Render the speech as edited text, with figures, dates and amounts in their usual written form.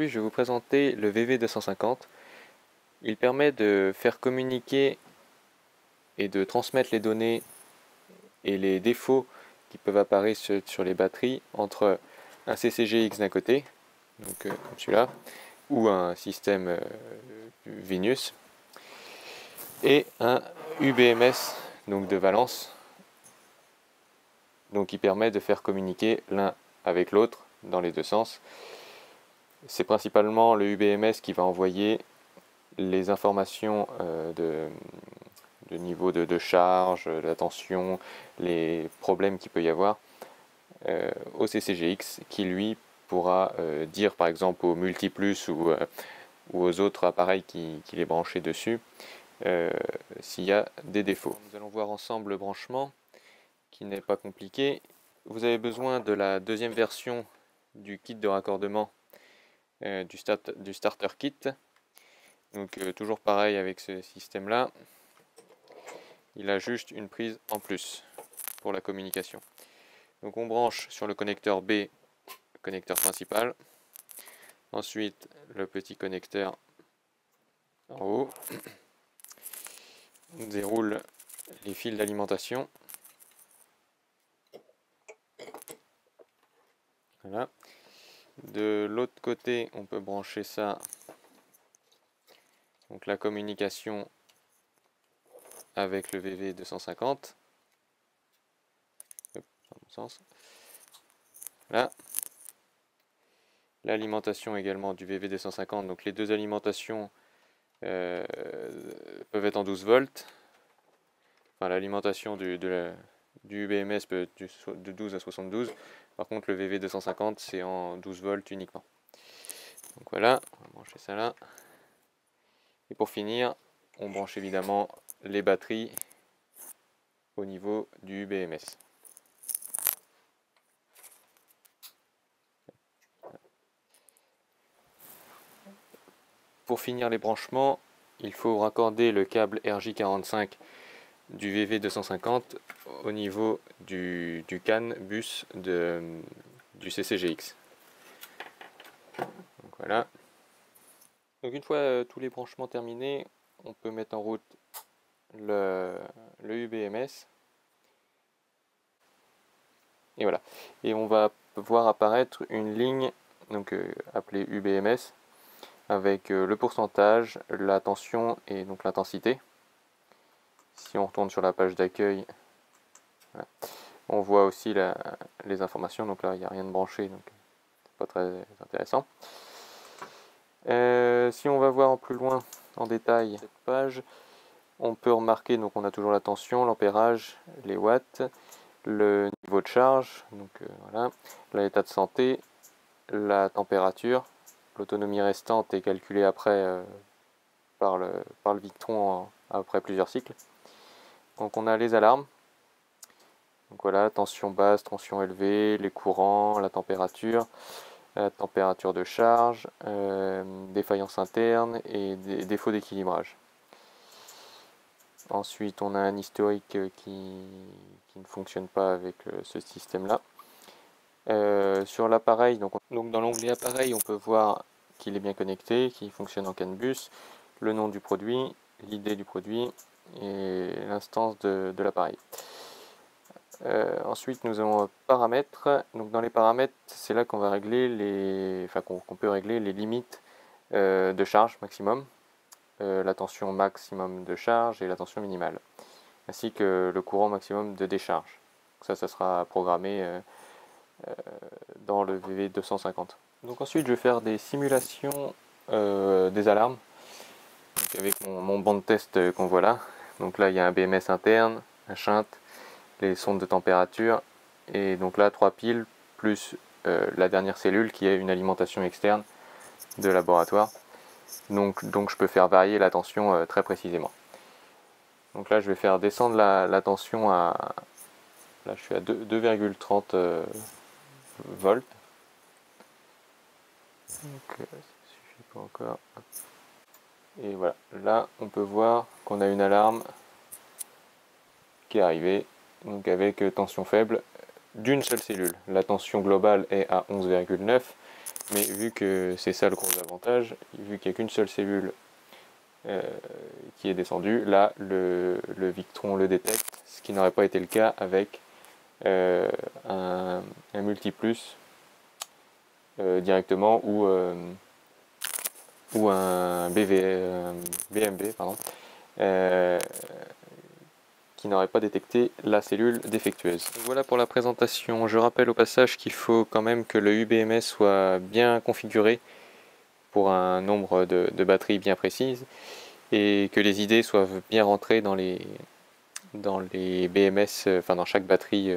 Aujourd'hui, je vais vous présenter le VV250. Il permet de faire communiquer et de transmettre les données et les défauts qui peuvent apparaître sur les batteries entre un CCGX d'un côté, donc comme celui-là, ou un système Venus, et un UBMS donc de Valence, donc qui permet de faire communiquer l'un avec l'autre dans les deux sens. C'est principalement le UBMS qui va envoyer les informations de niveau de charge, la tension, les problèmes qu'il peut y avoir au CCGX, qui lui pourra dire par exemple au Multiplus ou aux autres appareils qu'il est branché dessus s'il y a des défauts. Nous allons voir ensemble le branchement qui n'est pas compliqué. Vous avez besoin de la deuxième version du kit de raccordement du starter kit. Donc toujours pareil avec ce système là, il a juste une prise en plus pour la communication. Donc on branche sur le connecteur B, le connecteur principal, ensuite le petit connecteur en haut, on déroule les fils d'alimentation, voilà. De l'autre côté on peut brancher ça, donc la communication avec le VV250, dans mon sens. Là, l'alimentation également du VV250, donc les deux alimentations peuvent être en 12 volts. Enfin, l'alimentation du UBMS peut être de 12 à 72. Par contre, le VV250, c'est en 12 volts uniquement. Donc voilà, on va brancher ça là. Et pour finir, on branche évidemment les batteries au niveau du UBMS. Pour finir les branchements, il faut raccorder le câble RJ45 du VV250 au niveau du CAN bus du CCGX. Donc voilà. Donc une fois tous les branchements terminés, on peut mettre en route le UBMS. Et voilà. Et on va voir apparaître une ligne donc appelée UBMS avec le pourcentage, la tension et donc l'intensité. Si on retourne sur la page d'accueil, voilà, on voit aussi les informations. Donc là, il n'y a rien de branché, donc c'est pas très intéressant. Si on va voir en plus loin en détail cette page, on peut remarquer, donc on a toujours la tension, l'ampérage, les watts, le niveau de charge, donc voilà, l'état de santé, la température, l'autonomie restante est calculée après par le Victron après plusieurs cycles. Donc on a les alarmes, donc voilà, tension basse, tension élevée, les courants, la température de charge, défaillance interne et des défauts d'équilibrage. Ensuite, on a un historique qui ne fonctionne pas avec ce système-là. Sur l'appareil, donc dans l'onglet appareil, on peut voir qu'il est bien connecté, qu'il fonctionne en CAN bus, le nom du produit, l'idée du produit et l'instance de l'appareil. Ensuite, nous avons paramètres. Donc dans les paramètres, c'est là qu'on va régler qu'on peut régler les limites de charge maximum, la tension maximum de charge et la tension minimale, ainsi que le courant maximum de décharge. Donc ça sera programmé dans le VV250. Donc ensuite, je vais faire des simulations des alarmes, donc avec mon banc de test qu'on voit là. Donc là, il y a un BMS interne, un shunt, les sondes de température, et donc là 3 piles plus la dernière cellule qui est une alimentation externe de laboratoire. Donc je peux faire varier la tension très précisément. Donc là je vais faire descendre la tension à, là je suis à 2,30 volts. Donc ça suffit pas encore. Et voilà, là on peut voir qu'on a une alarme qui est arrivée, donc avec tension faible d'une seule cellule. La tension globale est à 11,9 Mais vu que c'est ça le gros avantage, vu qu'il n'y a qu'une seule cellule qui est descendue, là le Victron le détecte, ce qui n'aurait pas été le cas avec un multiplus directement ou un BMB pardon, euh, qui n'aurait pas détecté la cellule défectueuse. Voilà pour la présentation. Je rappelle au passage qu'il faut quand même que le UBMS soit bien configuré pour un nombre de batteries bien précises et que les idées soient bien rentrées dans les BMS, enfin dans chaque batterie